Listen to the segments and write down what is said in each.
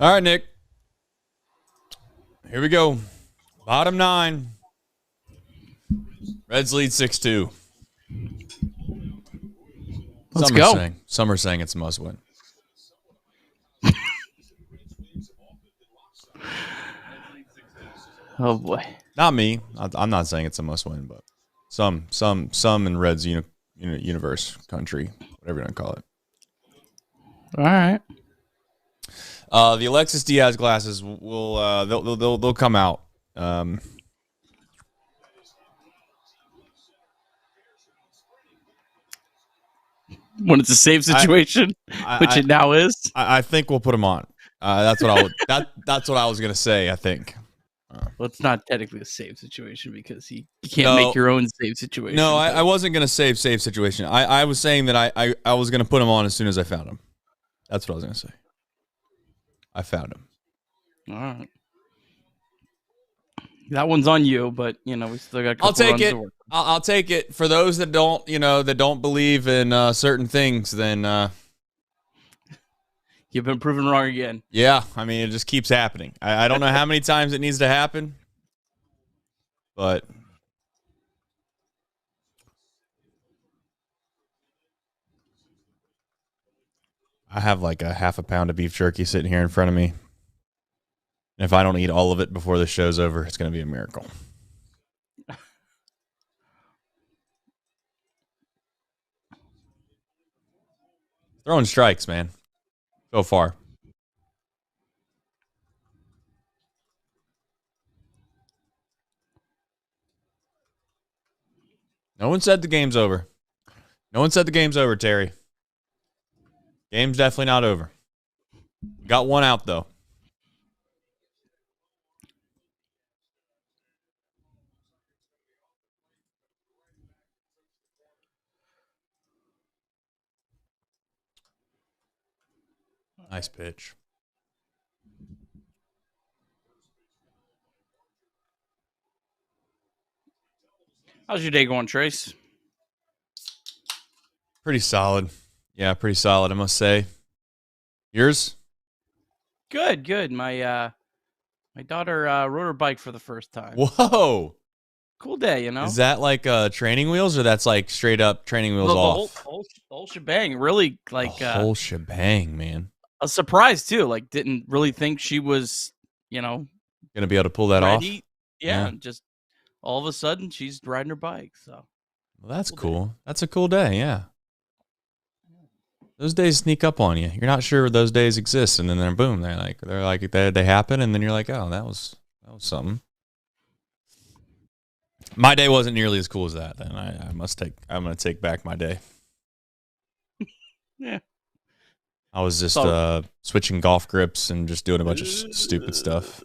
All right, Nick. Here we go. Bottom 9. Reds lead 6-2. Let's go. Some are saying it's a must win. Oh boy. Not me. I'm not saying it's a must win, but some in Reds universe, country, whatever you want to call it. All right. The Alexis Diaz glasses will they'll come out. When it's a safe situation, which it now is. I think we'll put them on. That's what that's what I was gonna say. I think. Well, it's not technically a safe situation because you can't make your own safe situation. No, I wasn't gonna say safe situation. I was saying that I was gonna put them on as soon as I found them. That's what I was gonna say. I found them. All right. That one's on you, but we still got a couple I'll take runs it. to work. I'll take it. For those that don't believe in certain things, then you've been proven wrong again. Yeah, I mean, it just keeps happening. I don't know how many times it needs to happen, but I have like a half a pound of beef jerky sitting here in front of me. And if I don't eat all of it before the show's over, it's going to be a miracle. Throwing strikes, man. So far. No one said the game's over. No one said the game's over, Terry. Game's definitely not over. Got one out, though. Nice pitch. How's your day going, Trace? Pretty solid. Yeah, pretty solid, I must say. Yours? Good. My daughter rode her bike for the first time. Whoa. Cool day, Is that like training wheels, or that's like straight up training wheels off? The whole shebang. Really, like the whole shebang, man. A surprise too. Like, didn't really think she was, gonna be able to pull that ready. off. Yeah, just all of a sudden she's riding her bike. So, well, that's cool. That's a cool day. Yeah. Those days sneak up on you. You're not sure those days exist, and then they're boom. They happen, and then you're like, oh, that was something. My day wasn't nearly as cool as that. Then I'm gonna take back my day. Yeah. I was just switching golf grips and just doing a bunch of stupid stuff.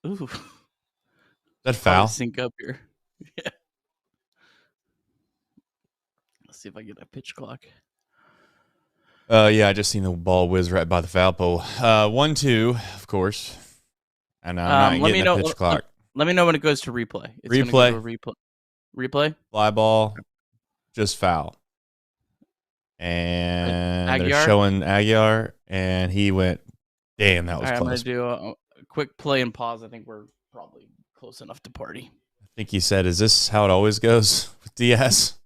Ooh. Is that foul? Sync up here. Yeah. Let's see if I get a pitch clock. Yeah, I just seen the ball whiz right by the foul pole. 1-2, of course. And I'm not getting a pitch clock. Let me know when it goes to replay. It's replay. Go to replay. Fly ball, just foul. And Aguiar? They're showing Aguiar, and he went, damn, that was close. I'm going to do a quick play and pause. I think we're probably close enough to party. I think he said, is this how it always goes with Diaz?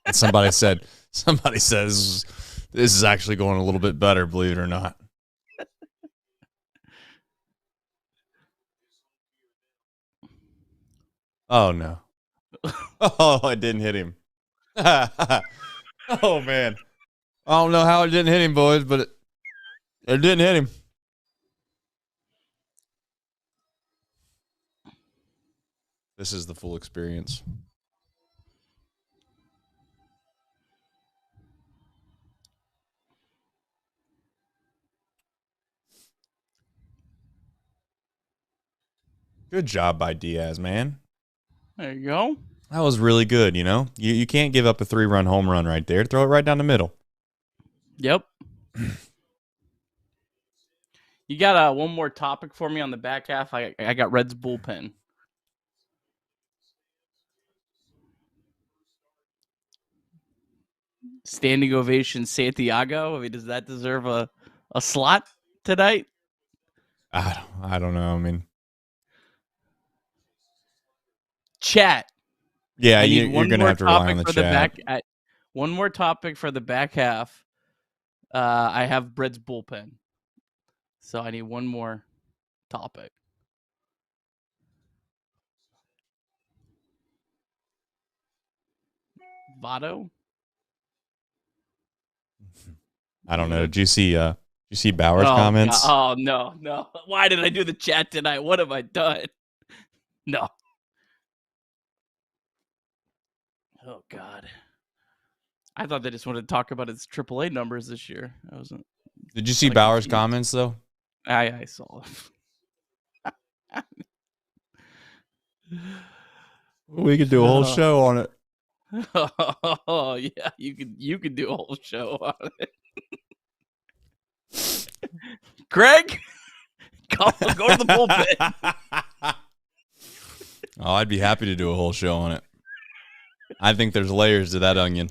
And somebody says, this is actually going a little bit better, believe it or not. Oh, no. Oh, it didn't hit him. Oh, man. I don't know how it didn't hit him, boys, but it didn't hit him. This is the full experience. Good job by Diaz, man. There you go. That was really good, You can't give up a 3-run home run right there. Throw it right down the middle. Yep. You got one more topic for me on the back half? I got Reds bullpen. Standing ovation Santiago. I mean, does that deserve a a slot tonight? I don't know. I mean, chat. yeah, I need you're one going to more have to rely on topic the for chat. one more topic for the back half. I have Brett's bullpen. So I need one more topic. Votto? I don't know. Did you see Bauer's comments? God. Oh, no. Why did I do the chat tonight? What have I done? No. Oh, God. I thought they just wanted to talk about his AAA numbers this year. I wasn't. Did you see Bauer's comments, though? I saw them. We could do a whole show on it. Oh, yeah. You could do a whole show on it. Greg, go to the bullpen. Oh, I'd be happy to do a whole show on it. I think there's layers to that onion.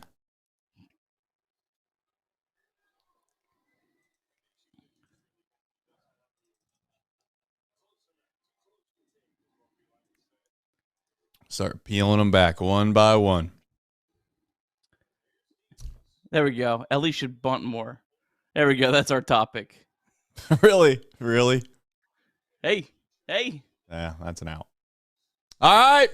Start peeling them back one by one. There we go. Ellie should bunt more. There we go. That's our topic. Really? Hey. Yeah, that's an out. All right.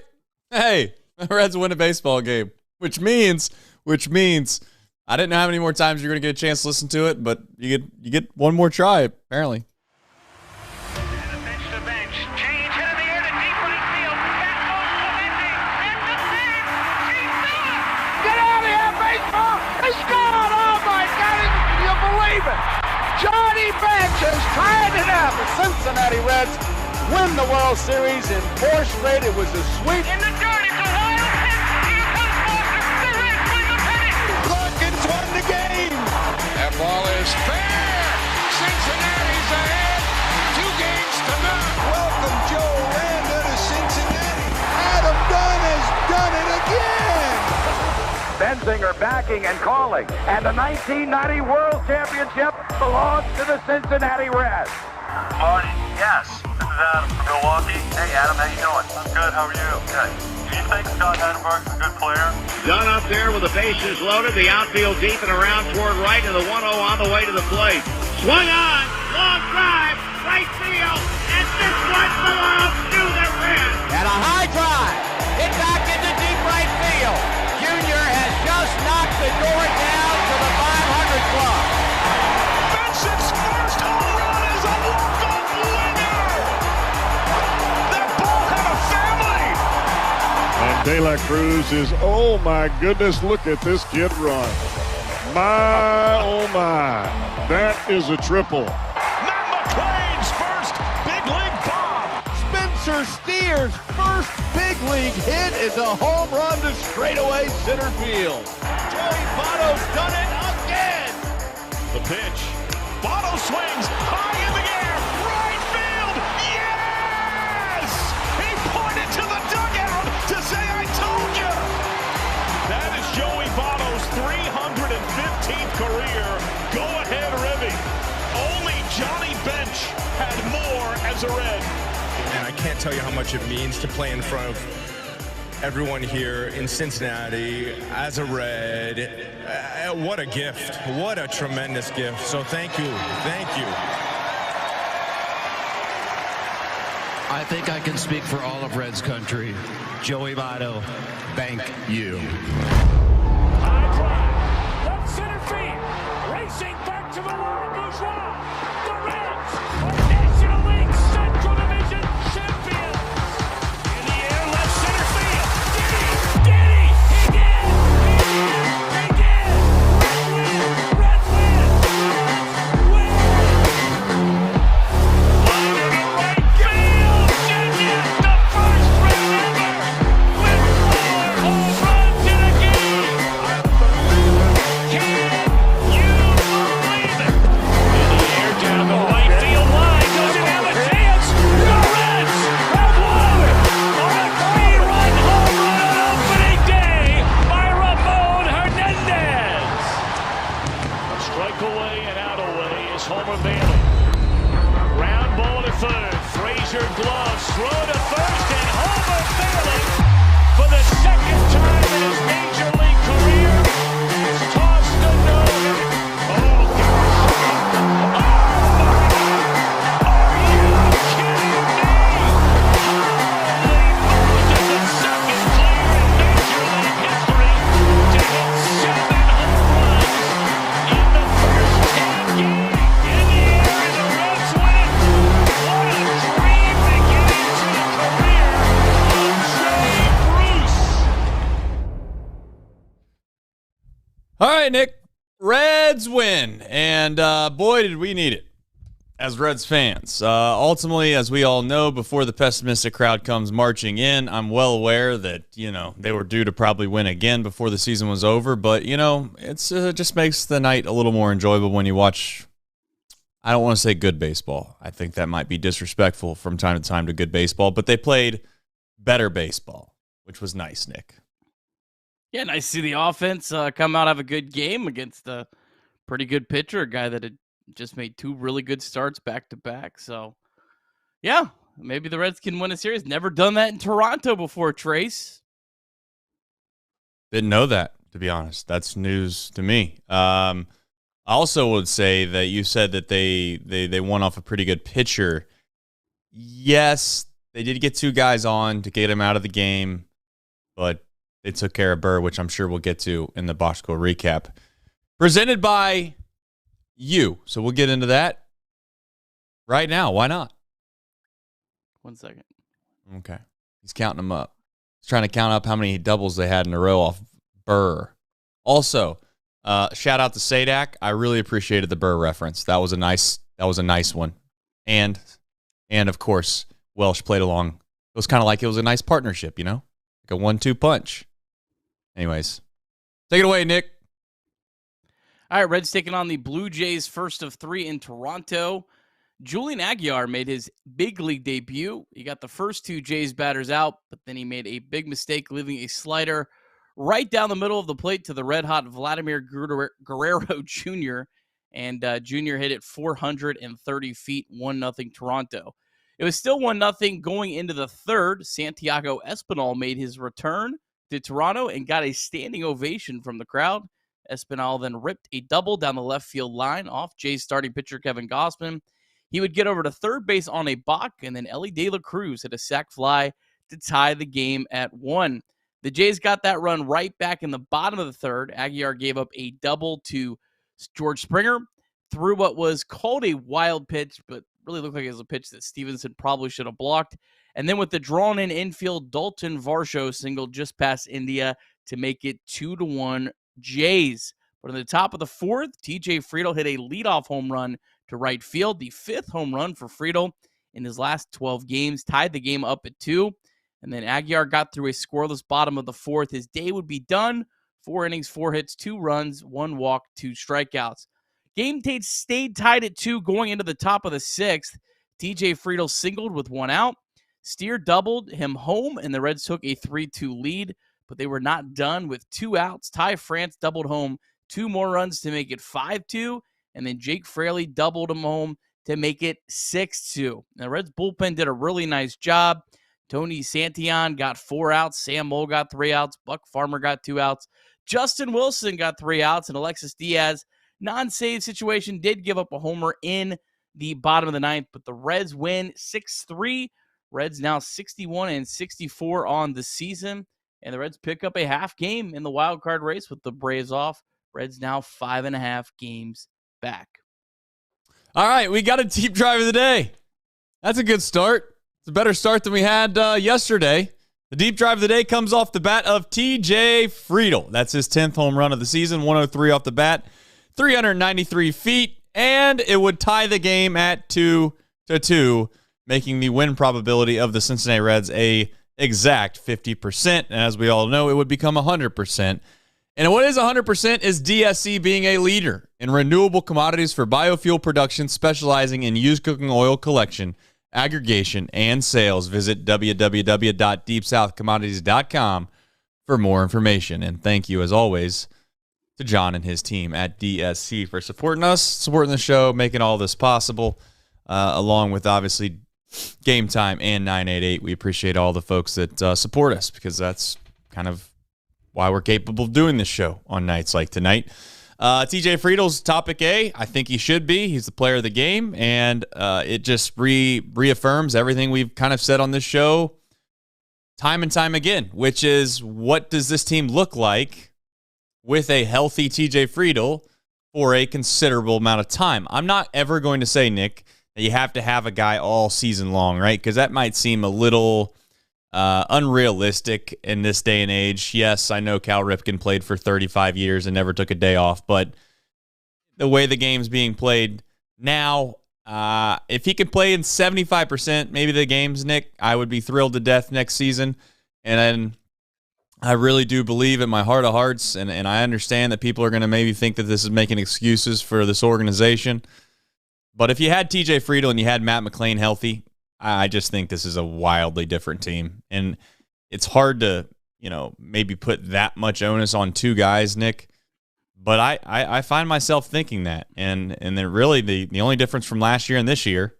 Hey, the Reds win a baseball game, which means I didn't know how many more times you're going to get a chance to listen to it, but you get one more try, apparently. Johnny Bench is tying it up. The Cincinnati Reds win the World Series in 4 straight. It was a sweep. In the dirt, it's a wild pitch. Here comes Foster. The Reds win the pennant. Perkins won the game. That ball is fair. Cincinnati's ahead. 2 games to none. Welcome Joe Randa to Cincinnati. Adam Dunn has done it again. Benzinger backing and calling. And the 1990 World Championship belongs to the Cincinnati Reds. Marty, yes. This is Adam from Milwaukee. Hey, Adam, how you doing? I'm good. How are you? Good. Do you think Scott Chatterbox is a good player? Dunn up there with the bases loaded, the outfield deep and around toward right, and the 1-0 on the way to the plate. Swung on, long drive, right field, and this one belongs to the Reds. And a high drive. Hit back into deep right field. Junior has just knocked the door down to the 500 club. Benson's first home run is a walk-off winner. That ball had a family. And De La Cruz is, oh my goodness, look at this kid run. My, oh my, that is a triple. Matt McClain's first big league bomb. Spencer Steer's first big league hit is a home run to straightaway center field. Joey Votto's done it again. The pitch. Votto swings high in the air. Right field. Yes! He pointed to the dugout to say, I told you. That is Joey Votto's 315th career go-ahead ribby. Only Johnny Bench had more as a Red. And I can't tell you how much it means to play in front of everyone here in Cincinnati as a Red. What a gift. What a tremendous gift. So thank you. Thank you. I think I can speak for all of Reds country. Joey Votto, thank you. High drive. Left center field. Racing back to the Laurel Bourgeois. The Reds are National League Central Division champions. In the air, left center field. Did he? He did! He did! Red win! Win! Line to right field. Julian, the first Red ever with 4 home runs in a game. Can you believe it? In the air, down the right field line. Does it have a chance? The Reds have won on a 3-run home run on opening day by Ramon Hernandez. A strike away and out away is Homer Bailey. Ground ball to third. Frazier gloves. Throw to first. And Homer Bailey, for the second time in his major league career, has tossed a no-hitter. Oh, God. Are you kidding me? Holy Moses, the second player in major league history to hit 7 home runs in the first 10 games. In the air, and the Reds win it. What a dream to get into the career of Jay Bruce. All right, Nick. Reds win. And boy, did we need it as Reds fans. Ultimately, as we all know, before the pessimistic crowd comes marching in, I'm well aware that, they were due to probably win again before the season was over. But, it's just makes the night a little more enjoyable when you watch, I don't want to say good baseball. I think that might be disrespectful from time to time to good baseball. But they played better baseball, which was nice, Nick. Yeah, nice to see the offense come out, have a good game against a pretty good pitcher, a guy that had just made 2 really good starts back to back. So, yeah, maybe the Reds can win a series. Never done that in Toronto before, Trace. Didn't know that, to be honest. That's news to me. I also would say that you said that they won off a pretty good pitcher. Yes, they did get 2 guys on to get him out of the game, but they took care of Burr, which I'm sure we'll get to in the box score recap. Presented by you. So we'll get into that right now. Why not? 1 second. Okay. He's counting them up. He's trying to count up how many doubles they had in a row off Burr. Also, shout out to Sadak. I really appreciated the Burr reference. That was a nice one. And of course, Welsh played along. It was kind of like it was a nice partnership, like a 1-2 punch. Anyways, take it away, Nick. All right, Reds taking on the Blue Jays, first of 3 in Toronto. Julian Aguiar made his big league debut. He got the first 2 Jays batters out, but then he made a big mistake, leaving a slider right down the middle of the plate to the red-hot Vladimir Guerrero Jr., and Jr. hit it 430 feet, 1-0 Toronto. It was still 1-0 going into the third. Santiago Espinal made his return to Toronto and got a standing ovation from the crowd. Espinal then ripped a double down the left field line off Jays starting pitcher Kevin Gausman. He would get over to third base on a balk, and then Ellie De La Cruz hit a sac fly to tie the game at 1. The Jays got that run right back in the bottom of the third. Aguiar gave up a double to George Springer, threw what was called a wild pitch, but really looked like it was a pitch that Stevenson probably should have blocked. And then with the drawn-in infield, Dalton Varsho singled just past India to make it 2-1 Jays. But in the top of the fourth, TJ Friedl hit a leadoff home run to right field, the 5th home run for Friedl in his last 12 games, tied the game up at 2. And then Aguiar got through a scoreless bottom of the fourth. His day would be done. 4 innings, 4 hits, 2 runs, 1 walk, 2 strikeouts. Game stayed tied at 2 going into the top of the 6th. TJ Friedl singled with 1 out. Steer doubled him home, and the Reds took a 3-2 lead, but they were not done with 2 outs. Ty France doubled home 2 more runs to make it 5-2, and then Jake Fraley doubled him home to make it 6-2. Now, the Reds bullpen did a really nice job. Tony Santillan got 4 outs. Sam Moll got 3 outs. Buck Farmer got 2 outs. Justin Wilson got 3 outs, and Alexis Diaz, non-save situation, did give up a homer in the bottom of the 9th, but the Reds win 6-3. Reds now 61-64 on the season, and the Reds pick up a half game in the wild card race with the Braves off. Reds now 5.5 games back. All right, we got a deep drive of the day. That's a good start. It's a better start than we had yesterday. The deep drive of the day comes off the bat of TJ Friedl. That's his 10th home run of the season, 103 off the bat, 393 feet, and it would tie the game at 2-2, making the win probability of the Cincinnati Reds a exact 50%. And as we all know, it would become 100%. And what is 100% is DSC being a leader in renewable commodities for biofuel production, specializing in used cooking oil collection, aggregation, and sales. Visit www.deepsouthcommodities.com for more information. And thank you, as always, to John and his team at DSC for supporting us, supporting the show, making all this possible, along with obviously Game Time and 988. We appreciate all the folks that support us because that's kind of why we're capable of doing this show on nights like tonight. TJ Friedel's topic A. I think he should be. He's the player of the game, and it just reaffirms everything we've kind of said on this show time and time again, which is, what does this team look like with a healthy TJ Friedel for a considerable amount of time? I'm not ever going to say, Nick, that you have to have a guy all season long, right? Because that might seem a little unrealistic in this day and age. Yes, I know Cal Ripken played for 35 years and never took a day off, but the way the game's being played now, if he could play in 75% maybe the games, Nick, I would be thrilled to death next season. And then I really do believe in my heart of hearts, and I understand that people are going to maybe think that this is making excuses for this organization. But if you had TJ Friedel and you had Matt McLain healthy, I just think this is a wildly different team. And it's hard to, maybe put that much onus on two guys, Nick. But I find myself thinking that. And then really the only difference from last year and this year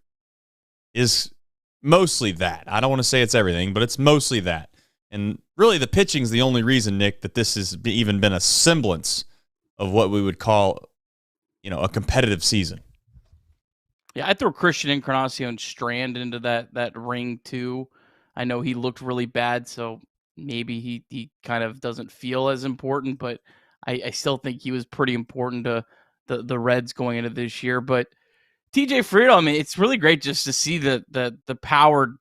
is mostly that. I don't want to say it's everything, but it's mostly that. And really the pitching's the only reason, Nick, that this has even been a semblance of what we would call, a competitive season. Yeah, I throw Christian Encarnacion Strand into that ring too. I know he looked really bad, so maybe he kind of doesn't feel as important, but I still think he was pretty important to the Reds going into this year. But TJ Friedel, I mean, it's really great just to see that the power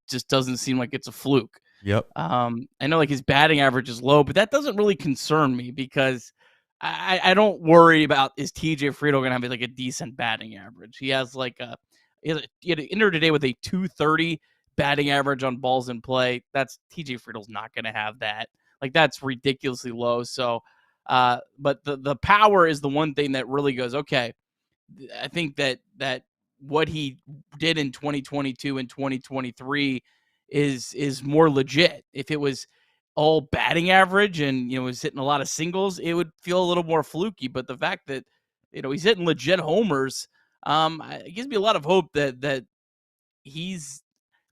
just doesn't seem like it's a fluke. Yep. I know like his batting average is low, but that doesn't really concern me because I don't worry about, is TJ Friedel going to have like a decent batting average. He has like he had entered today with a 230 batting average on balls in play. That's TJ Friedel's not going to have that. Like that's ridiculously low. So, but the power is the one thing that really goes, okay, I think that what he did in 2022 and 2023 is more legit. If it was all batting average and was hitting a lot of singles, it would feel a little more fluky. But the fact that he's hitting legit homers, it gives me a lot of hope that he's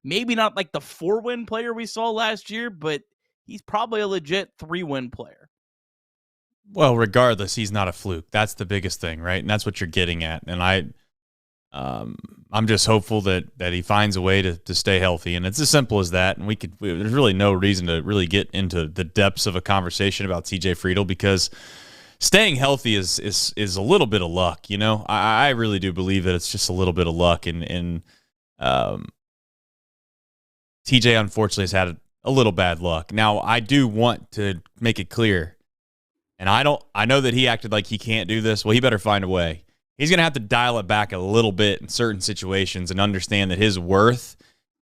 maybe not like the 4-win player we saw last year, but he's probably a legit 3-win player. Well, regardless, he's not a fluke. That's the biggest thing, right? And that's what you're getting at. And I'm just hopeful that he finds a way to stay healthy, and it's as simple as that. And there's really no reason to really get into the depths of a conversation about TJ Friedel because staying healthy is a little bit of luck. I really do believe that it's just a little bit of luck, and TJ unfortunately has had a little bad luck. Now I do want to make it clear, and I know that he acted like he can't do this. Well, he better find a way. He's going to have to dial it back a little bit in certain situations and understand that his worth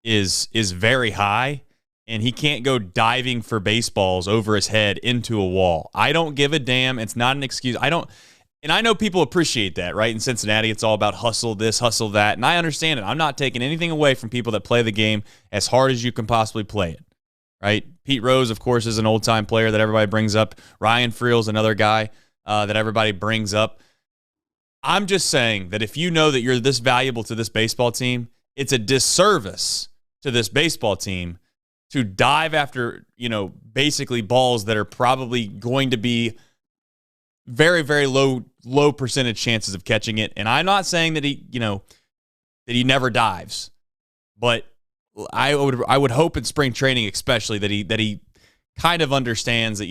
is very high, and he can't go diving for baseballs over his head into a wall. I don't give a damn. It's not an excuse. And I know people appreciate that, right? In Cincinnati, it's all about hustle this, hustle that, and I understand it. I'm not taking anything away from people that play the game as hard as you can possibly play it, right? Pete Rose, of course, is an old-time player that everybody brings up. Ryan Friel's another guy that everybody brings up. I'm just saying that if you know that you're this valuable to this baseball team, it's a disservice to this baseball team to dive after, basically balls that are probably going to be very, very low percentage chances of catching it. And I'm not saying that he never dives, but I would hope in spring training especially that he kind of understands that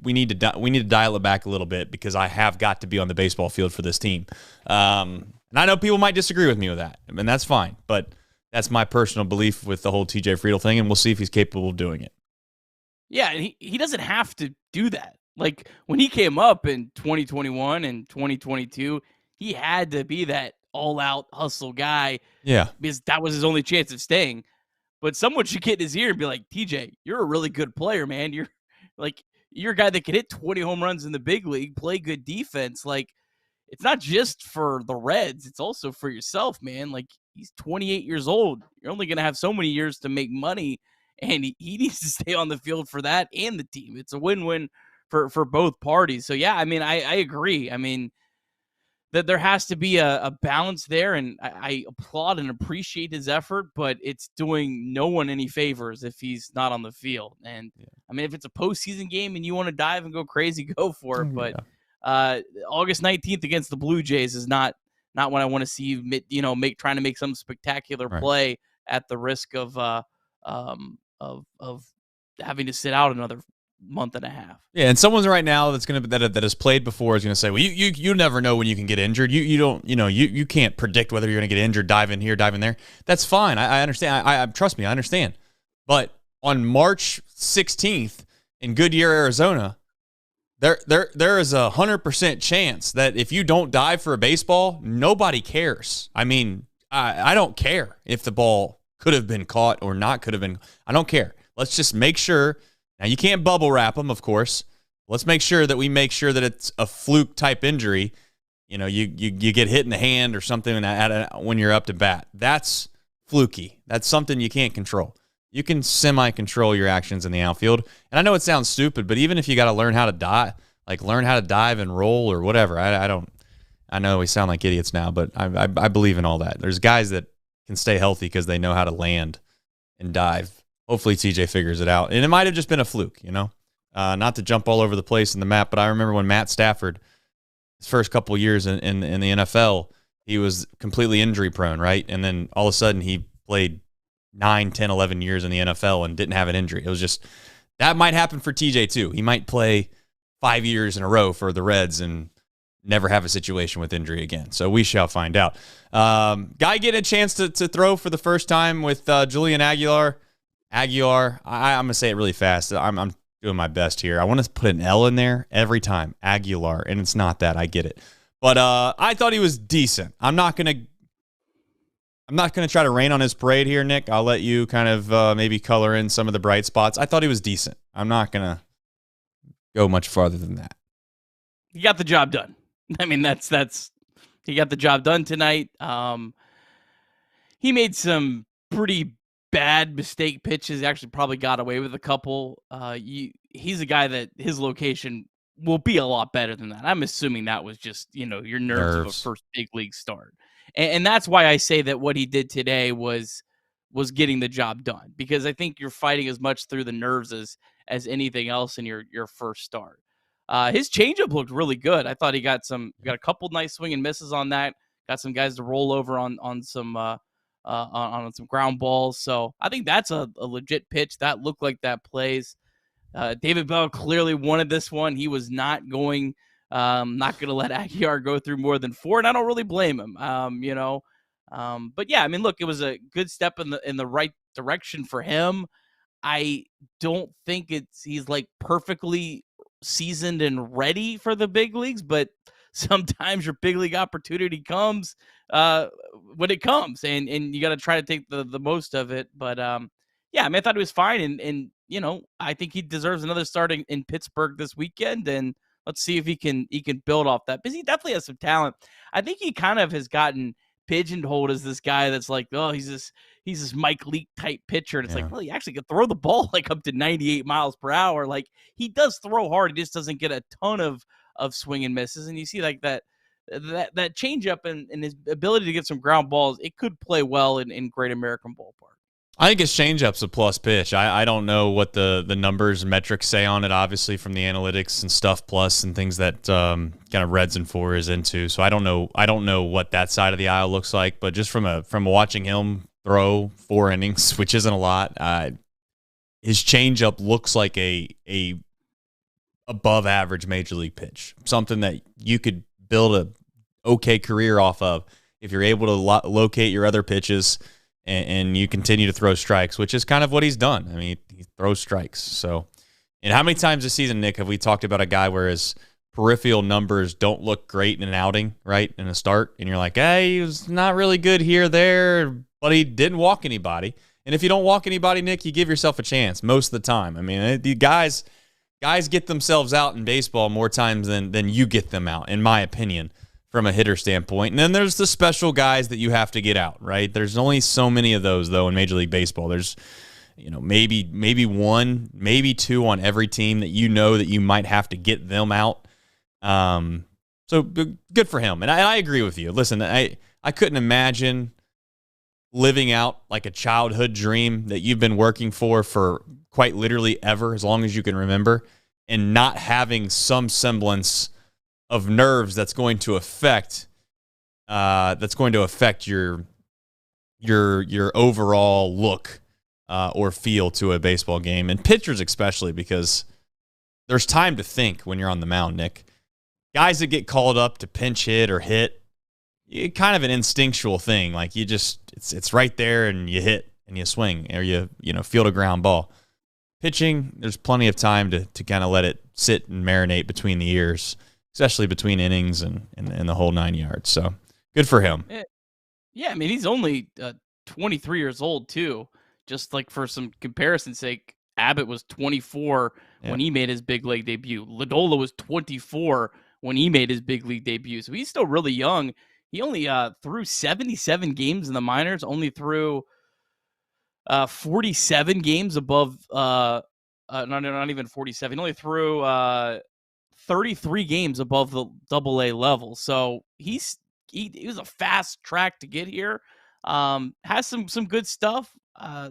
we need to dial it back a little bit because I have got to be on the baseball field for this team. And I know people might disagree with me with that, and that's fine. But that's my personal belief with the whole TJ Friedel thing, and we'll see if he's capable of doing it. Yeah, and he doesn't have to do that. Like when he came up in 2021 and 2022, he had to be that all-out hustle guy. Yeah, because that was his only chance of staying. But someone should get in his ear and be like, TJ, you're a really good player, man. You're a guy that can hit 20 home runs in the big league, play good defense. Like, it's not just for the Reds. It's also for yourself, man. Like, he's 28 years old. You're only going to have so many years to make money, and he needs to stay on the field for that and the team. It's a win-win for both parties. So yeah, I mean, I agree. I mean, that there has to be a balance there, and I applaud and appreciate his effort, but it's doing no one any favors if he's not on the field. And I mean, if it's a postseason game and you want to dive and go crazy, go for it. But August 19th against the Blue Jays is not when I want to see you, trying to make some spectacular play at the risk of having to sit out another month and a half. Yeah, and someone's right now that has played before is going to say, well, you never know when you can get injured. You can't predict whether you're going to get injured. Dive in here, dive in there. That's fine. I understand. I trust me, I understand. But on March 16th in Goodyear, Arizona, there is 100% chance that if you don't dive for a baseball, nobody cares. I mean, I don't care if the ball could have been caught or not could have been. I don't care. Let's just make sure. Now, you can't bubble wrap them, of course. Let's make sure that it's a fluke type injury. You get hit in the hand or something when you're up to bat. That's fluky. That's something you can't control. You can semi-control your actions in the outfield. And I know it sounds stupid, but even if you got to learn how to dive and roll or whatever, I know we sound like idiots now, but I believe in all that. There's guys that can stay healthy because they know how to land and dive. Hopefully TJ figures it out. And it might have just been a fluke, not to jump all over the place in the map, but I remember when Matt Stafford, his first couple of years in the NFL, he was completely injury prone, right? And then all of a sudden he played 9, 10, 11 years in the NFL and didn't have an injury. It was just, that might happen for TJ too. He might play 5 years in a row for the Reds and never have a situation with injury again. So we shall find out. Guy getting a chance to throw for the first time with Julian Aguiar. I'm going to say it really fast. I'm doing my best here. I want to put an L in there every time. Aguilar, and it's not that. I get it. But I thought he was decent. I'm not going to try to rain on his parade here, Nick. I'll let you kind of maybe color in some of the bright spots. I thought he was decent. I'm not going to go much farther than that. He got the job done. I mean, that's he got the job done tonight. He made some pretty bad mistake pitches. Actually probably got away with a couple. He's a guy that his location will be a lot better than that. I'm assuming that was just, your nerves of a first big league start. And that's why I say that what he did today was getting the job done, because I think you're fighting as much through the nerves as anything else in your first start. His changeup looked really good. I thought he got a couple nice swing and misses on that. Got some guys to roll over on some ground balls. So I think that's a legit pitch. That looked like that plays. David Bell clearly wanted this one. He was not going to let Aguiar go through more than 4, and I don't really blame him. But yeah, I mean, look, it was a good step in the right direction for him. I don't think he's like perfectly seasoned and ready for the big leagues, but sometimes your big league opportunity comes when it comes, and you got to try to take the most of it. But yeah, I mean, I thought he was fine, and I think he deserves another start in Pittsburgh this weekend, and let's see if he can build off that, because he definitely has some talent. I think he kind of has gotten pigeonholed as this guy that's like, oh, he's this Mike Leake type pitcher, and it's like, well, he actually can throw the ball like up to 98 miles per hour. Like, he does throw hard, he just doesn't get a ton of swing and misses. And you see like that changeup and his ability to get some ground balls, it could play well in Great American Ballpark. I think his changeup's a plus pitch. I don't know what the numbers and metrics say on it, obviously, from the analytics and stuff plus and things that kind of Reds and 4 is into. So I don't know what that side of the aisle looks like, but just from watching him throw 4 innings, which isn't a lot, his changeup looks like a above average major league pitch, something that you could build a okay career off of if you're able to locate your other pitches and you continue to throw strikes, which is kind of what he's done. I mean, he throws strikes. So, and how many times this season, Nick, have we talked about a guy where his peripheral numbers don't look great in an outing, right, in a start, and you're like, hey, he was not really good here, there, but he didn't walk anybody. And if you don't walk anybody, Nick, you give yourself a chance most of the time. I mean, the guys get themselves out in baseball more times than you get them out, in my opinion, from a hitter standpoint. And then there's the special guys that you have to get out, right? There's only so many of those, though, in Major League Baseball. maybe one, maybe two on every team that that you might have to get them out. So good for him. And I agree with you. Listen, I couldn't imagine living out like a childhood dream that you've been working for quite literally ever, as long as you can remember, and not having some semblance of nerves that's going to affect your overall look or feel to a baseball game, and pitchers especially, because there's time to think when you're on the mound, Nick. Guys that get called up to pinch hit or hit, it's kind of an instinctual thing. Like it's right there, and you hit and you swing, or you field a ground ball. Pitching, there's plenty of time to kind of let it sit and marinate between the ears, especially between innings and the whole 9 yards. So good for him. Yeah, I mean, he's only 23 years old too. Just like for some comparison's sake, Abbott was 24 when he made his big league debut. Ladola was 24 when he made his big league debut. So he's still really young. He only threw 77 games in the minors, only threw 47 games above not even 47. He only threw 33 games above the AA level. So he was a fast track to get here. Has some good stuff.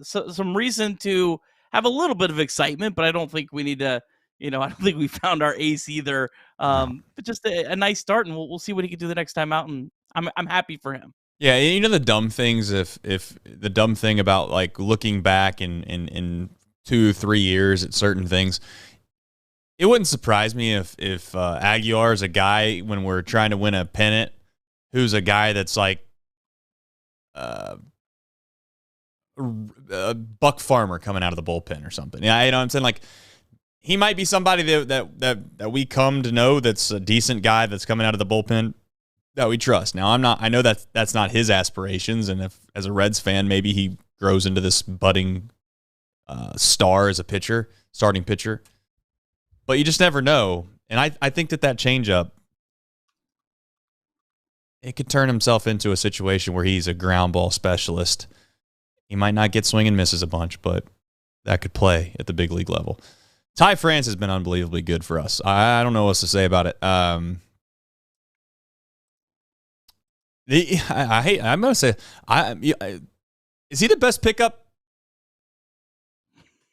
So some reason to have a little bit of excitement, but I don't think we need to, I don't think we found our ace either. But just a nice start, and we'll see what he can do the next time out. And I'm happy for him. Yeah, the dumb things, if the dumb thing about like looking back in 2-3 years at certain things, it wouldn't surprise me if Aguiar is a guy, when we're trying to win a pennant, who's a guy that's like a Buck Farmer coming out of the bullpen or something. Yeah, you know what I'm saying? Like, he might be somebody that we come to know that's a decent guy that's coming out of the bullpen that we trust. Now, I know that's not his aspirations, and if as a Reds fan, maybe he grows into this budding star as a pitcher, starting pitcher. But you just never know. And I think that changeup, it could turn himself into a situation where he's a ground ball specialist. He might not get swing and misses a bunch, but that could play at the big league level. Ty France has been unbelievably good for us. I don't know what else to say about it. I'm going to say, is he the best pickup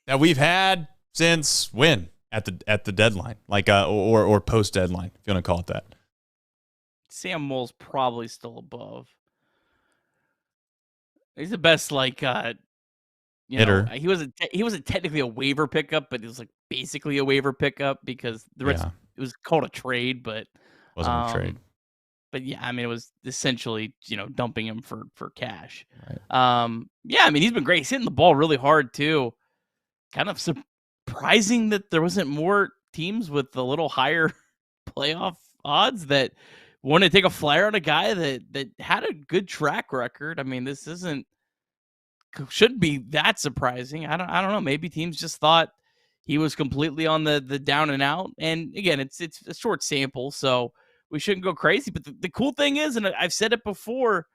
that we've had since when? At the deadline, like or post deadline, if you want to call it that. Sam Moll's probably still above. He's the best, hitter. He wasn't technically a waiver pickup, but it was like basically a waiver pickup because the Reds, it was called a trade, but wasn't a trade. But yeah, I mean, it was essentially dumping him for cash. Right. Yeah, I mean, he's been great. He's hitting the ball really hard too. Kind of surprising that there wasn't more teams with a little higher playoff odds that wanted to take a flyer on a guy that had a good track record. I mean, this shouldn't be that surprising. I don't know. Maybe teams just thought he was completely on the down and out. And again, it's a short sample, so we shouldn't go crazy. But the cool thing is, and I've said it before,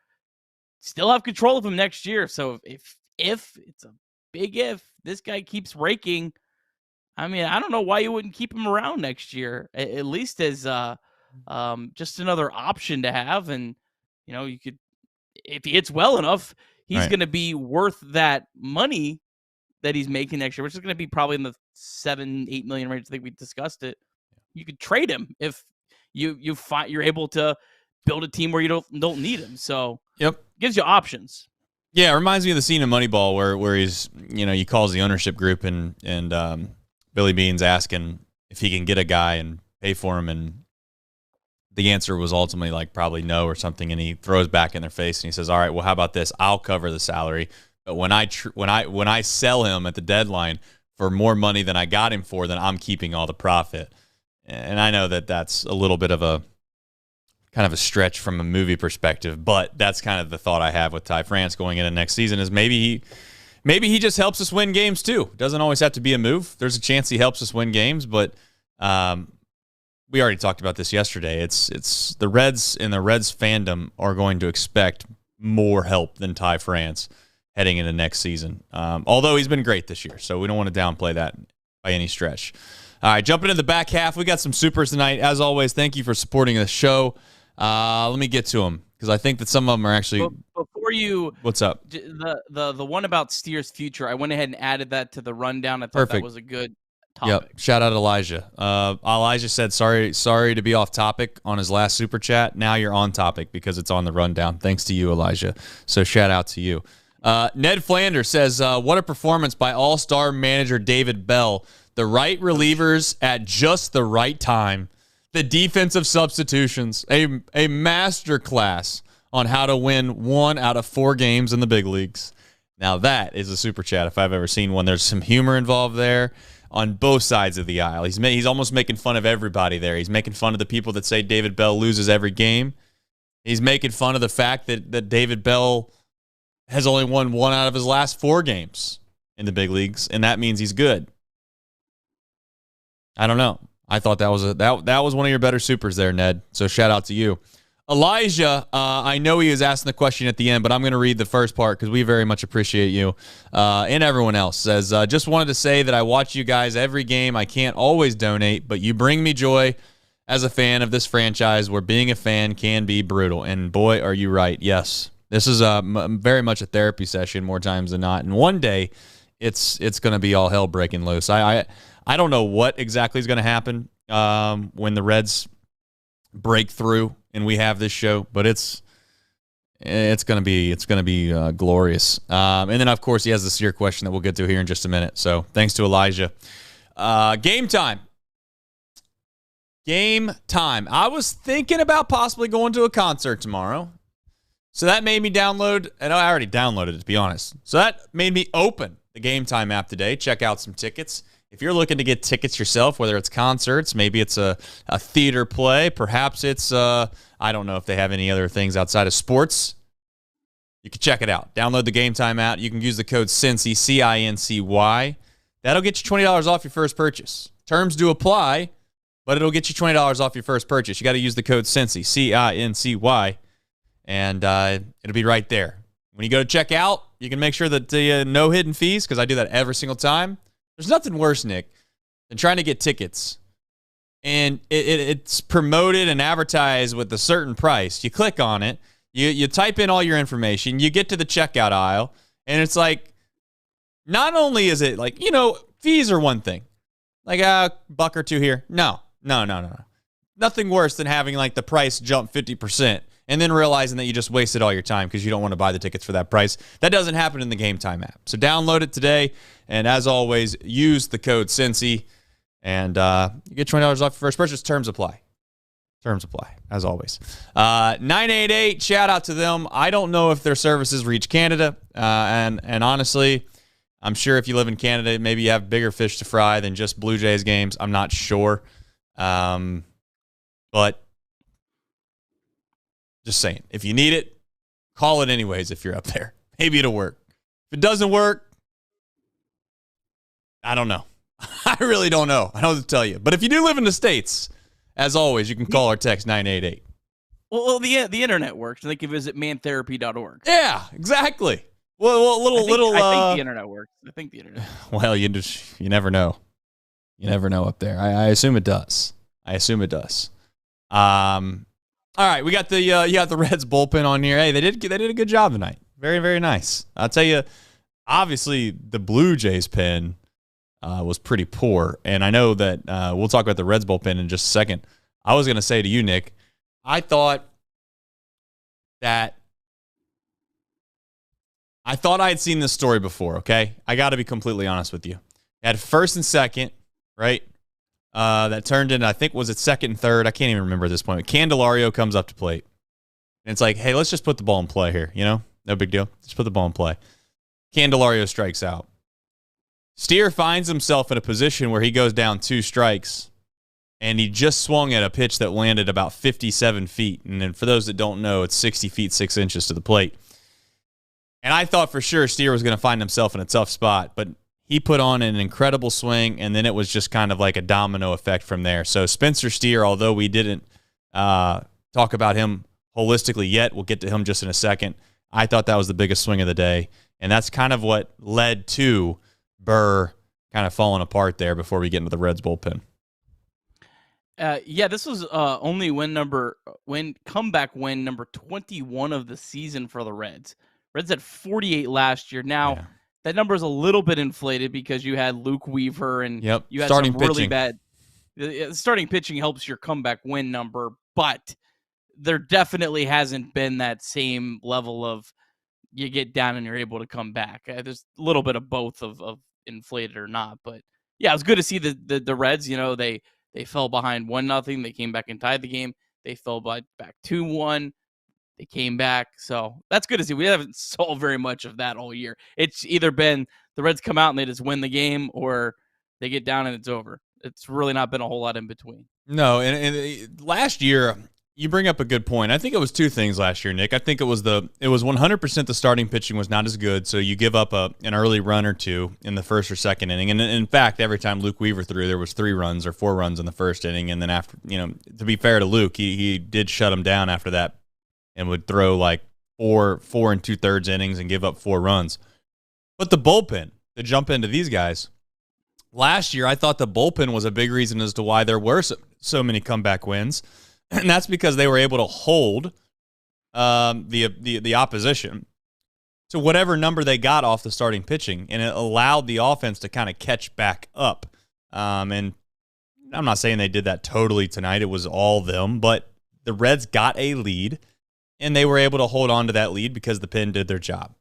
still have control of him next year. So if it's a big if this guy keeps raking, I mean, I don't know why you wouldn't keep him around next year, at least as just another option to have. And, you could, if he hits well enough, he's going to be worth that money that he's making next year, which is going to be probably in the 7-8 million range. I think we discussed it. You could trade him if you're able to build a team where you don't need him. So gives you options. Yeah, it reminds me of the scene in Moneyball where he's, he calls the ownership group and Billy Bean's asking if he can get a guy and pay for him, and the answer was ultimately like probably no or something, and he throws back in their face and he says, "All right, well, how about this? I'll cover the salary, but when I sell him at the deadline for more money than I got him for, then I'm keeping all the profit." And I know that that's a little bit of a kind of a stretch from a movie perspective, but that's kind of the thought I have with Ty France going into next season is maybe he just helps us win games too. Doesn't always have to be a move. There's a chance he helps us win games, but we already talked about this yesterday. It's the Reds and the Reds fandom are going to expect more help than Ty France heading into next season. Although he's been great this year, so we don't want to downplay that by any stretch. All right, jumping into the back half, we got some supers tonight. As always, thank you for supporting the show. Let me get to them because I think that some of them are actually. Before you, what's up? The one about Steer's future, I went ahead and added that to the rundown. I thought that was a good topic. Yep. Shout out Elijah. Elijah said sorry to be off topic on his last super chat. Now you're on topic because it's on the rundown. Thanks to you, Elijah. So shout out to you. Ned Flanders says, what a performance by all-star manager David Bell. The right relievers at just the right time. The defensive substitutions. A master class on how to win 1 out of 4 games in the big leagues. Now that is a super chat if I've ever seen one. There's some humor involved there on both sides of the aisle. He's almost making fun of everybody there. He's making fun of the people that say David Bell loses every game. He's making fun of the fact that David Bell has only won 1 out of his last 4 games in the big leagues, and that means he's good. I don't know. I thought that was one of your better supers there, Ned. So shout out to you. Elijah, I know he was asking the question at the end, but I'm going to read the first part because we very much appreciate you. And everyone else says, just wanted to say that I watch you guys every game. I can't always donate, but you bring me joy as a fan of this franchise where being a fan can be brutal. And boy, are you right. Yes, this is very much a therapy session more times than not. And one day it's going to be all hell breaking loose. I don't know what exactly is going to happen when the Reds break through and we have this show, but it's going to be glorious. And then of course he has the Sear question that we'll get to here in just a minute. So thanks to Elijah. Game time. I was thinking about possibly going to a concert tomorrow. So that made me download, and I already downloaded it to be honest. So that made me open the Game Time app today, check out some tickets. If you're looking to get tickets yourself, whether it's concerts, maybe it's a theater play, perhaps it's, I don't know if they have any other things outside of sports, you can check it out. Download the Game Time app. You can use the code CINCY, C-I-N-C-Y. That'll get you $20 off your first purchase. Terms do apply, but it'll get you $20 off your first purchase. You got to use the code CINCY, C-I-N-C-Y, and it'll be right there. When you go to check out, you can make sure that no hidden fees, because I do that every single time. There's nothing worse, Nick, than trying to get tickets, and it's promoted and advertised with a certain price. You click on it, you type in all your information, you get to the checkout aisle, and it's like, not only is it like, fees are one thing, like a buck or two here. No. Nothing worse than having like the price jump 50%. And then realizing that you just wasted all your time because you don't want to buy the tickets for that price. That doesn't happen in the Game Time app. So download it today. And as always, use the code CINCY. And you get $20 off your first purchase. Terms apply. As always. 988, shout out to them. I don't know if their services reach Canada. And honestly, I'm sure if you live in Canada, maybe you have bigger fish to fry than just Blue Jays games. I'm not sure. But just saying, if you need it, call it anyways if you're up there. Maybe it'll work. If it doesn't work, I don't know. I really don't know. I don't know what to tell you. But if you do live in the States, as always, you can call or text 988. Well, the internet works. They can visit mantherapy.org. Yeah, exactly. Well, I think the internet works. Well, you never know. You never know up there. I assume it does. All right, we got the Reds bullpen on here. Hey, they did a good job tonight. Very, very nice. I'll tell you, obviously the Blue Jays pen was pretty poor, and I know that we'll talk about the Reds bullpen in just a second. I was going to say to you, Nick, I thought I had seen this story before, okay? I got to be completely honest with you. At first and second, right? That turned into, I think, was it second and third? I can't even remember at this point. Candelario comes up to plate. And it's like, hey, let's just put the ball in play here, No big deal. Just put the ball in play. Candelario strikes out. Steer finds himself in a position where he goes down 2 strikes, and he just swung at a pitch that landed about 57 feet. And then for those that don't know, it's 60 feet, 6 inches to the plate. And I thought for sure Steer was going to find himself in a tough spot, but he put on an incredible swing, and then it was just kind of like a domino effect from there. So Spencer Steer, although we didn't talk about him holistically yet, we'll get to him just in a second, I thought that was the biggest swing of the day, and that's kind of what led to Burr kind of falling apart there before we get into the Reds bullpen. This was only comeback win number 21 of the season for the Reds. Reds had 48 last year. Now that number is a little bit inflated because you had Luke Weaver and you had starting some really pitching. bad. Starting pitching helps your comeback win number, but there definitely hasn't been that same level of you get down and you're able to come back. There's a little bit of both of inflated or not, but yeah, it was good to see the Reds. They fell behind 1-0. They came back and tied the game. They fell back 2-1. They came back. So that's good to see. We haven't saw very much of that all year. It's either been the Reds come out and they just win the game, or they get down and it's over. It's really not been a whole lot in between. No, and last year, you bring up a good point. I think it was two things last year, Nick. I think it was 100% the starting pitching was not as good, so you give up an early run or two in the first or second inning. And in fact, every time Luke Weaver threw, there was 3 runs or 4 runs in the first inning. And then after, to be fair to Luke, he did shut him down after that and would throw like 4 2/3 innings and give up 4 runs. But the bullpen, to jump into these guys, last year I thought the bullpen was a big reason as to why there were so many comeback wins. And that's because they were able to hold the opposition to whatever number they got off the starting pitching, and it allowed the offense to kind of catch back up. And I'm not saying they did that totally tonight. It was all them, but the Reds got a lead, and they were able to hold on to that lead because the pen did their job.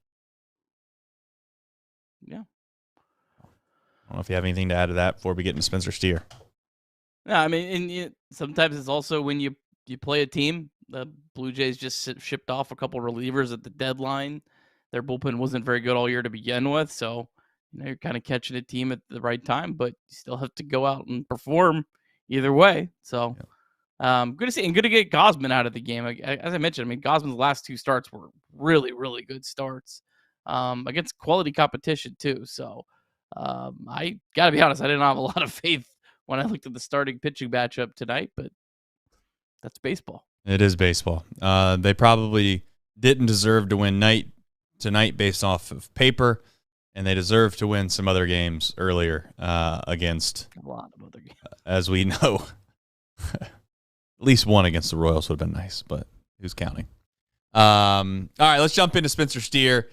Yeah. I don't know if you have anything to add to that before we get into Spencer Steer. No, I mean, and sometimes it's also when you play a team. The Blue Jays just shipped off a couple relievers at the deadline. Their bullpen wasn't very good all year to begin with, so you're kind of catching a team at the right time, but you still have to go out and perform either way. So good to see, and good to get Gausman out of the game. As I mentioned, I mean, Gausman's last 2 starts were really, really good starts against quality competition too. So I got to be honest, I didn't have a lot of faith when I looked at the starting pitching matchup tonight, but that's baseball. It is baseball. They probably didn't deserve to win tonight based off of paper, and they deserve to win some other games earlier against a lot of other games. As we know, at least one against the Royals would have been nice, but who's counting? All right, let's jump into Spencer Steer.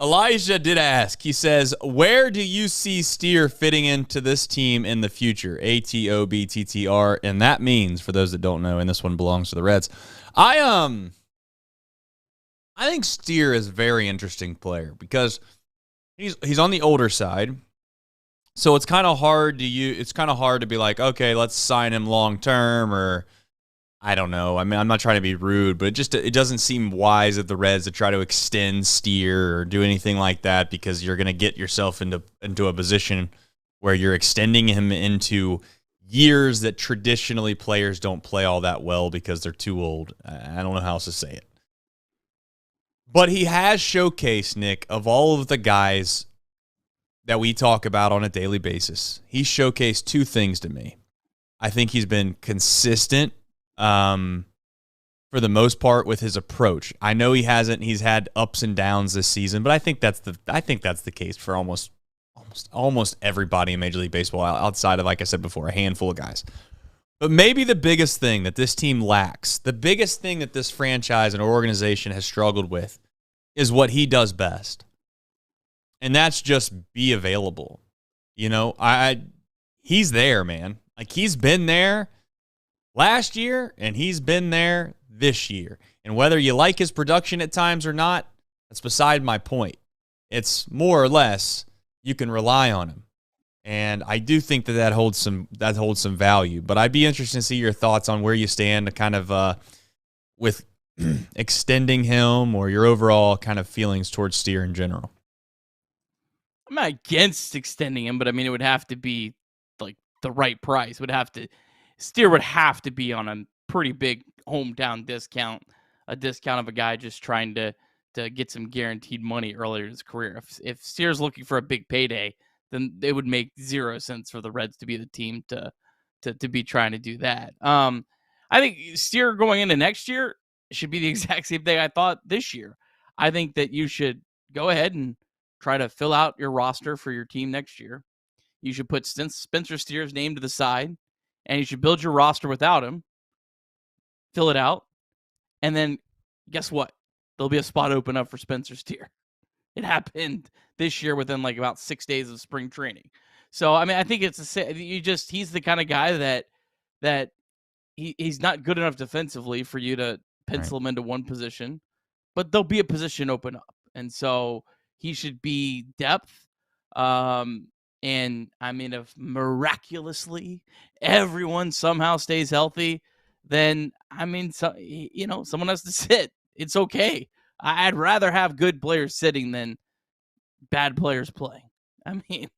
Elijah did ask. He says, where do you see Steer fitting into this team in the future? ATOBTTR. And that means, for those that don't know, and this one belongs to the Reds, I think Steer is a very interesting player because he's on the older side. So it's kind of hard to be like, okay, let's sign him long term, or I don't know. I mean, I'm not trying to be rude, but it doesn't seem wise of the Reds to try to extend Steer or do anything like that, because you're going to get yourself into a position where you're extending him into years that traditionally players don't play all that well because they're too old. I don't know how else to say it. But he has showcased, Nick, of all of the guys that we talk about on a daily basis, he showcased 2 things to me. I think he's been consistent for the most part with his approach. I know he's had ups and downs this season, but I think that's the case for almost everybody in Major League Baseball outside of, like I said before, a handful of guys. But maybe the biggest thing that this team lacks, the biggest thing that this franchise and organization has struggled with, is what he does best. And that's just be available. He's there, man. Like, he's been there last year, and he's been there this year. And whether you like his production at times or not, that's beside my point. It's more or less you can rely on him. And I do think that holds some value. But I'd be interested to see your thoughts on where you stand kind of with extending him, or your overall kind of feelings towards Steer in general. I'm not against extending him, but I mean, it would have to be like the right price. Steer would have to be on a pretty big hometown discount, a discount of a guy just trying to get some guaranteed money earlier in his career. If Steer's looking for a big payday, then it would make 0 sense for the Reds to be the team to be trying to do that. I think Steer going into next year should be the exact same thing I thought this year. I think that you should go ahead and try to fill out your roster for your team next year. You should put Spencer Steer's name to the side, and you should build your roster without him, fill it out, and then guess what? There'll be a spot open up for Spencer Steer. It happened this year within like about 6 days of spring training. So, I mean, I think he's the kind of guy that he's not good enough defensively for you to pencil him into one position, but there'll be a position open up. And so he should be depth. And I mean, if miraculously everyone somehow stays healthy, then I mean, someone has to sit. It's okay. I'd rather have good players sitting than bad players playing. I mean,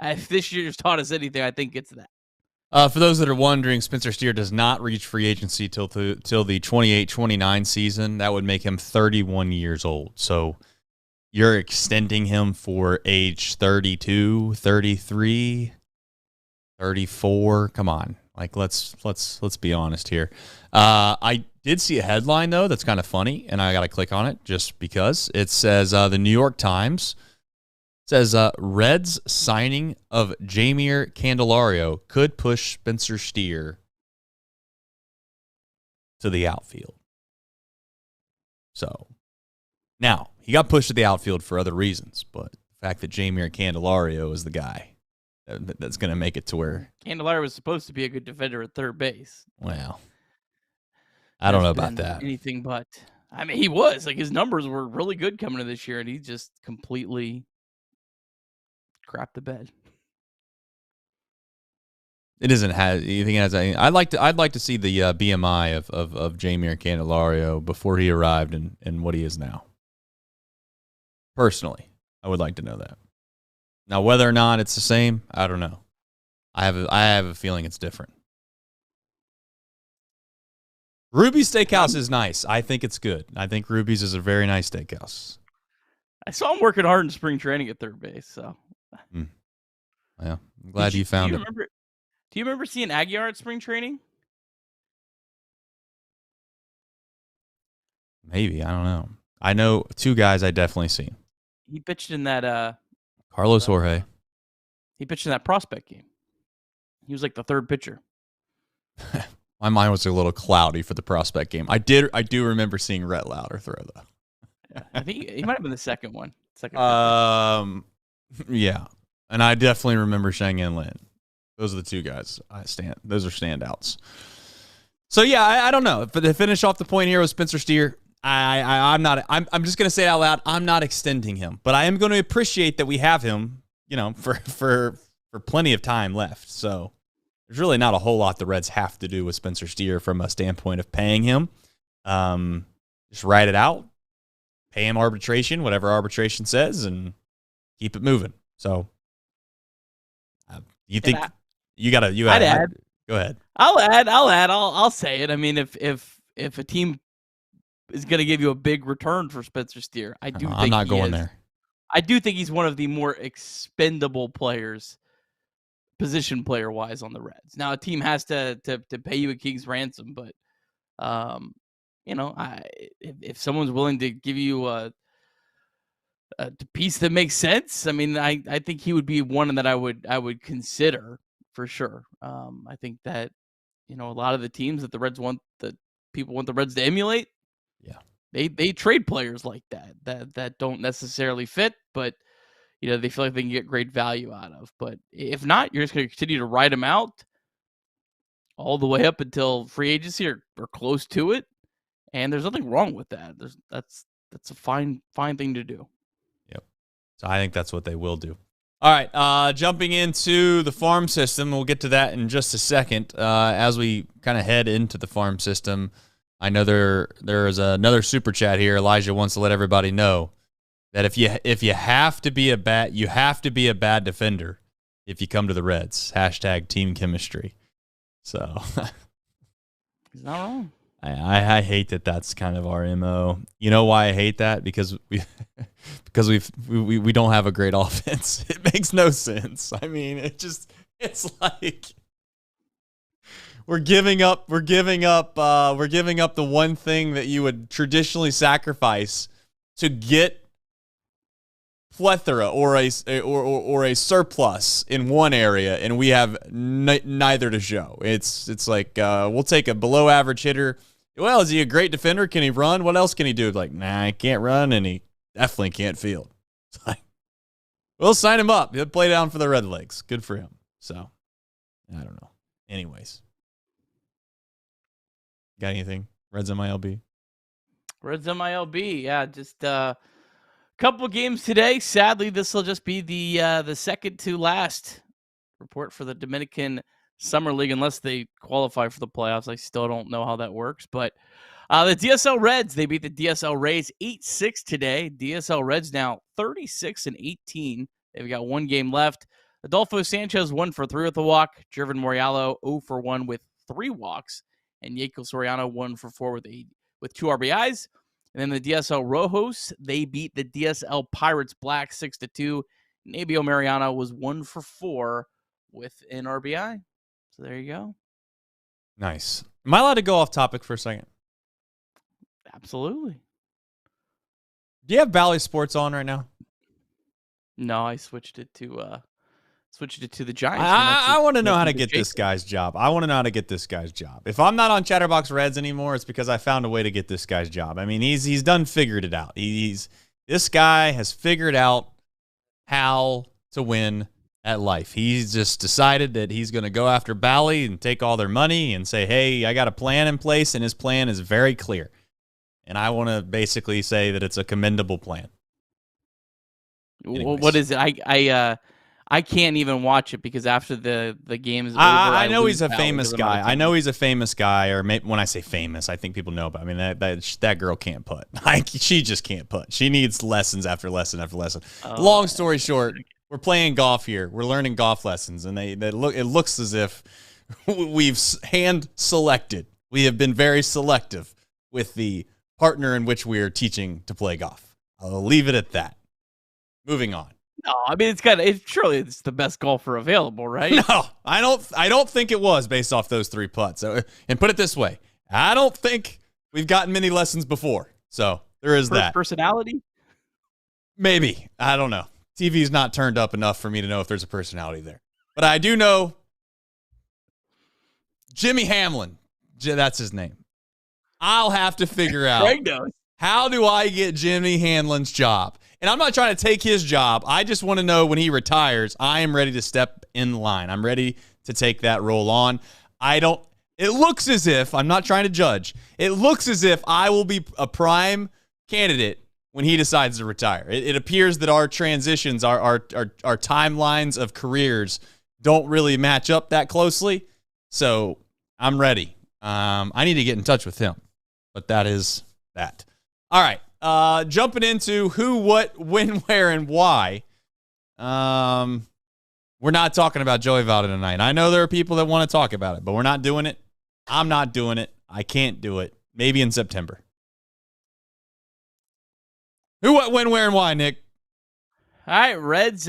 if this year's taught us anything, I think it's that. For those that are wondering, Spencer Steer does not reach free agency till the 28-29 season. That would make him 31 years old. So you're extending him for age 32, 33, 34. Come on. Like, let's be honest here. I did see a headline, though, that's kind of funny, and I got to click on it just because. It says the New York Times says Reds signing of Jeimer Candelario could push Spencer Steer to the outfield. So, now, he got pushed to the outfield for other reasons, but the fact that Jeimer Candelario is the guy that's going to make it to where Candelario was supposed to be a good defender at third base. Well, I don't know about that. Anything but. I mean, he was. Like, his numbers were really good coming to this year, and he just completely crapped the bed. It isn't. You think it has? I'd like to see the BMI of Jeimer Candelario before he arrived and what he is now. Personally, I would like to know that. Now, whether or not it's the same, I don't know. I have a feeling it's different. Ruby's Steakhouse is nice. I think it's good. I think Ruby's is a very nice steakhouse. I saw him working hard in spring training at third base. So, Well, I'm glad you found it. Do you remember seeing Aguiar at spring training? Maybe, I don't know. I know two guys I definitely seen. He pitched in that Carlos Jorge. He pitched in that prospect game. He was like the third pitcher. My mind was a little cloudy for the prospect game. I do remember seeing Rhett Lauder throw though. Yeah, I think he might have been the second one. Yeah, and I definitely remember Shang-Yen Lin. Those are the two guys. Those are standouts. So yeah, I don't know. But to finish off the point here with Spencer Steer, I'm just gonna say it out loud. I'm not extending him, but I am going to appreciate that we have him. For plenty of time left. So there's really not a whole lot the Reds have to do with Spencer Steer from a standpoint of paying him. Just write it out, pay him arbitration, whatever arbitration says, and keep it moving. So you think you gotta add. Go ahead. I'll add. I'll say it. I mean, if a team is going to give you a big return for Spencer Steer, I'm not going there. I do think he's one of the more expendable players, position player wise, on the Reds. Now, a team has to pay you a king's ransom, but if someone's willing to give you a piece that makes sense, I mean, I think he would be one that I would consider for sure. I think that a lot of the teams that the Reds want, that people want the Reds to emulate. Yeah. They trade players like that don't necessarily fit, but they feel like they can get great value out of. But if not, you're just going to continue to ride them out all the way up until free agency or close to it, and there's nothing wrong with that. That's a fine thing to do. Yep. So I think that's what they will do. All right, jumping into the farm system, we'll get to that in just a second. As we kind of head into the farm system, I know there is another super chat here. Elijah wants to let everybody know that if you have to be a bad defender if you come to the Reds. # team chemistry. So he's not wrong. I hate that that's kind of our MO. You know why I hate that? Because we don't have a great offense. It makes no sense. I mean, it's like we're giving up the one thing that you would traditionally sacrifice to get plethora or a surplus in one area, and we have neither to show. It's like we'll take a below average hitter. Well, is he a great defender? Can he run? What else can he do? Like, nah, he can't run, and he definitely can't field. It's like, we'll sign him up. He'll play down for the Red Legs. Good for him. So, I don't know. Anyways. Got anything? Reds MILB? Reds MILB, yeah, just couple games today. Sadly, this will just be the second to last report for the Dominican Summer League, unless they qualify for the playoffs. I still don't know how that works. But the DSL Reds, they beat the DSL Rays 8-6 today. DSL Reds now 36-18. They've got one game left. Adolfo Sanchez 1 for 3 with a walk. Jervin Moriallo 0 for 1 with 3 walks. And Yeko Soriano 1 for 4 with 2 RBIs. And then the DSL Rojos, they beat the DSL Pirates Black 6-2. Nabio Mariano was 1 for 4 with an RBI. So there you go. Nice. Am I allowed to go off topic for a second? Absolutely. Do you have Bally Sports on right now? No, I switched it to the Giants. I want to know how to get this guy's job. If I'm not on Chatterbox Reds anymore, it's because I found a way to get this guy's job. I mean, he's done figured it out. This guy has figured out how to win at life. He's just decided that he's going to go after Bally and take all their money and say, hey, I got a plan in place, and his plan is very clear. And I want to basically say that it's a commendable plan. Anyways. What is it? I can't even watch it because after the game is over, I know he's a famous guy. I know he's a famous guy, or maybe when I say famous, I think people know. But I mean, that girl can't putt. She just can't putt. She needs lessons after lesson after lesson. Long story short, we're playing golf here. We're learning golf lessons, and it looks as if we've hand selected. We have been very selective with the partner in which we are teaching to play golf. I'll leave it at that. Moving on. No, I mean surely it's the best golfer available, right? No, I don't think it was based off those 3 putts. So, and put it this way, I don't think we've gotten many lessons before. So there is that. Personality? Maybe. I don't know. TV's not turned up enough for me to know if there's a personality there. But I do know Jimmy Hamlin. That's his name. I'll have to figure out how do I get Jimmy Hamlin's job. And I'm not trying to take his job. I just want to know when he retires, I am ready to step in line. I'm ready to take that role on. It looks as if, I'm not trying to judge, it looks as if I will be a prime candidate when he decides to retire. It appears that our transitions, our timelines of careers don't really match up that closely. So I'm ready. I need to get in touch with him. But that is that. All right. Jumping into who, what, when, where, and why. We're not talking about Joey Votto tonight. I know there are people that want to talk about it, but we're not doing it. I'm not doing it. I can't do it. Maybe in September. Who, what, when, where, and why, Nick? All right, Reds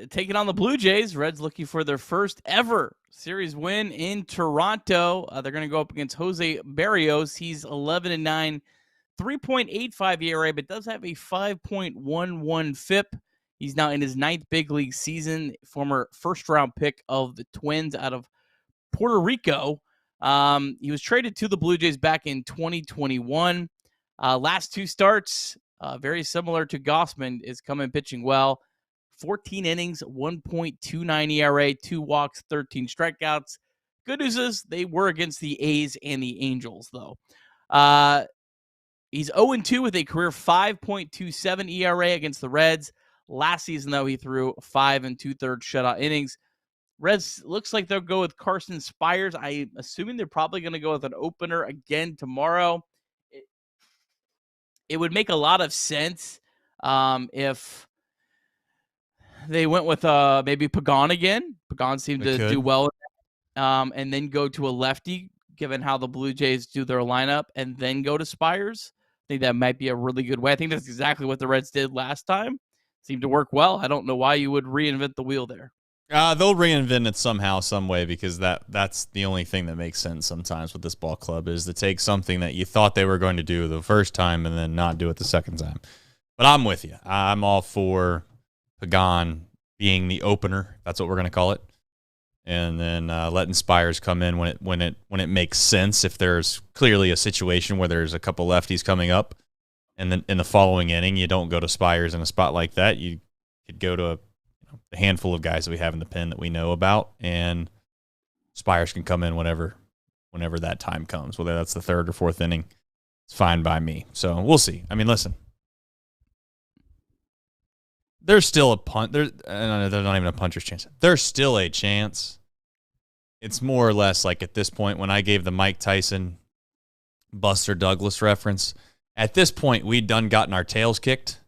taking on the Blue Jays. Reds looking for their first ever series win in Toronto. They're going to go up against Jose Barrios. He's 11-9. 3.85 ERA, but does have a 5.11 FIP. He's now in his 9th big league season, former first-round pick of the Twins out of Puerto Rico. He was traded to the Blue Jays back in 2021. Last 2 starts, very similar to Gossman, is coming pitching well. 14 innings, 1.29 ERA, 2 walks, 13 strikeouts. Good news is they were against the A's and the Angels, though. He's 0-2 with a career 5.27 ERA against the Reds. Last season, though, he threw 5 2/3 shutout innings. Reds looks like they'll go with Carson Spires. I'm assuming they're probably going to go with an opener again tomorrow. It would make a lot of sense if they went with maybe Pagan again. Pagan seemed to do well. And then go to a lefty, given how the Blue Jays do their lineup, and then go to Spires. I think that might be a really good way. I think that's exactly what the Reds did last time. Seemed to work well. I don't know why you would reinvent the wheel there. They'll reinvent it somehow, some way, because that's the only thing that makes sense sometimes with this ball club is to take something that you thought they were going to do the first time and then not do it the second time. But I'm with you. I'm all for Pagan being the opener. That's what we're going to call it. And then letting Spires come in when it makes sense. If there's clearly a situation where there's a couple lefties coming up, and then in the following inning you don't go to Spires in a spot like that, you could go to a handful of guys that we have in the pen that we know about, and Spires can come in whenever that time comes. Whether that's the third or fourth inning, it's fine by me. So we'll see. I mean, listen. There's still a punt. There's not even a puncher's chance. There's still a chance. It's more or less like at this point when I gave the Mike Tyson, Buster Douglas reference. At this point, we'd done gotten our tails kicked.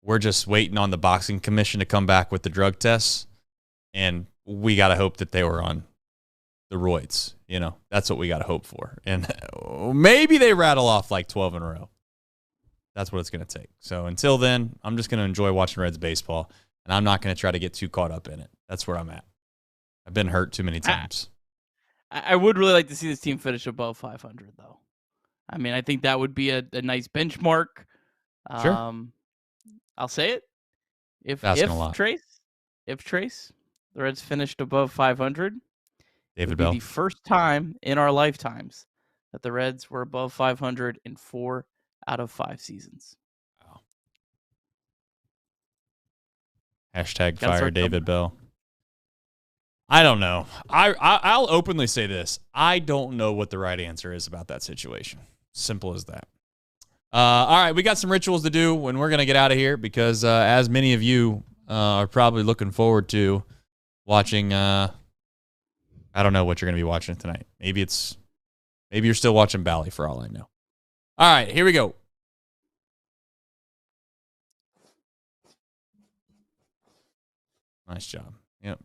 We're just waiting on the boxing commission to come back with the drug tests, and we got to hope that they were on the roids. That's what we got to hope for. And maybe they rattle off like 12 in a row. That's what it's going to take. So until then, I'm just going to enjoy watching Reds baseball, and I'm not going to try to get too caught up in it. That's where I'm at. I've been hurt too many times. I would really like to see this team finish above 500, though. I mean, I think that would be a nice benchmark. Sure. I'll say it. If Trace, the Reds finished above 500, David Bell. the first time in our lifetimes that the Reds were above 500 in 4 out of 5 seasons. Wow. Hashtag fire David Bell. I don't know. I'll openly say this. I don't know what the right answer is about that situation. Simple as that. All right, we got some rituals to do, and we're going to get out of here because as many of you are probably looking forward to watching, I don't know what you're going to be watching tonight. Maybe you're still watching Bally for all I know. All right, here we go. Nice job. Yep.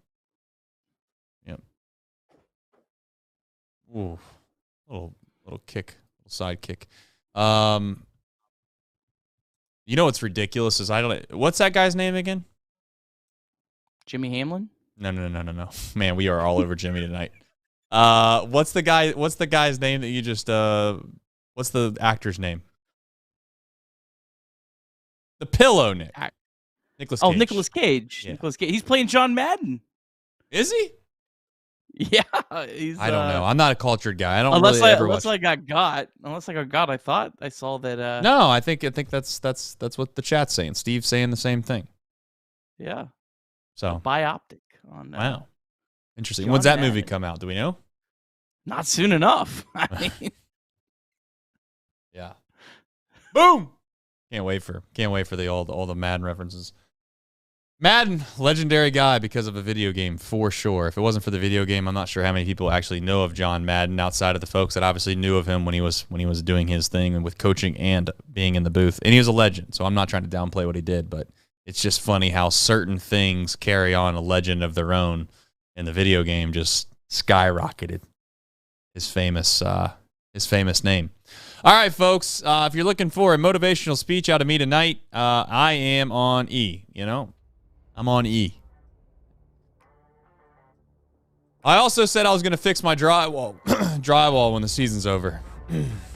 Ooh, little kick, little side kick. You know what's ridiculous is what's that guy's name again? Jimmy Hamlin? No. Man, we are all over Jimmy tonight. What's the guy's name that you just what's the actor's name? The Pillow Nick. Nicolas Cage. Oh, Nicolas Cage. Yeah. Nicolas Cage. He's playing John Madden. Is he? Yeah, I don't know. I'm not a cultured guy. I don't unless really unless I got got. I thought I saw that. No, I think that's what the chat's saying. Steve's saying the same thing. Yeah. So a bioptic on. Wow. Interesting. John When's that Madden. movie come out? Do we know? Not soon enough. I mean, yeah. Boom. Can't wait for all the Madden references. Madden, legendary guy because of a video game for sure. If it wasn't for the video game, I'm not sure how many people actually know of John Madden outside of the folks that obviously knew of him when he was doing his thing and with coaching and being in the booth. And he was a legend, so I'm not trying to downplay what he did, but it's just funny how certain things carry on a legend of their own, and the video game just skyrocketed his famous name. All right, folks, if you're looking for a motivational speech out of me tonight, I am on E, I'm on E. I also said I was going to fix my drywall when the season's over.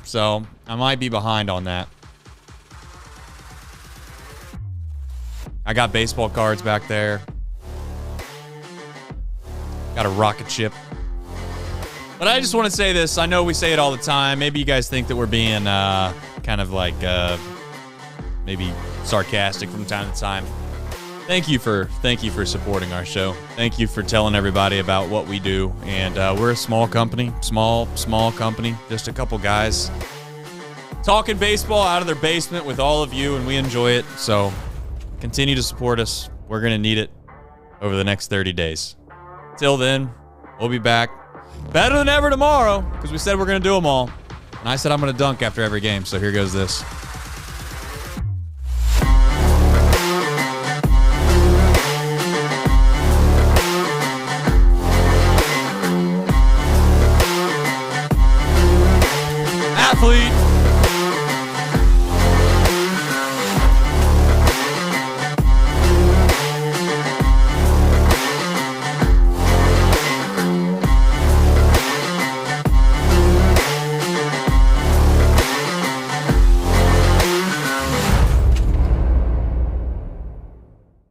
So I might be behind on that. I got baseball cards back there. Got a rocket ship. But I just want to say this. I know we say it all the time. Maybe you guys think that we're being kind of like maybe sarcastic from time to time. Thank you for supporting our show. Thank you for telling everybody about what we do. And we're a small company, small company, just a couple guys talking baseball out of their basement with all of you, and we enjoy it. So continue to support us. We're going to need it over the next 30 days. Till then, we'll be back better than ever tomorrow because we said we're going to do them all. And I said I'm going to dunk after every game, so here goes this.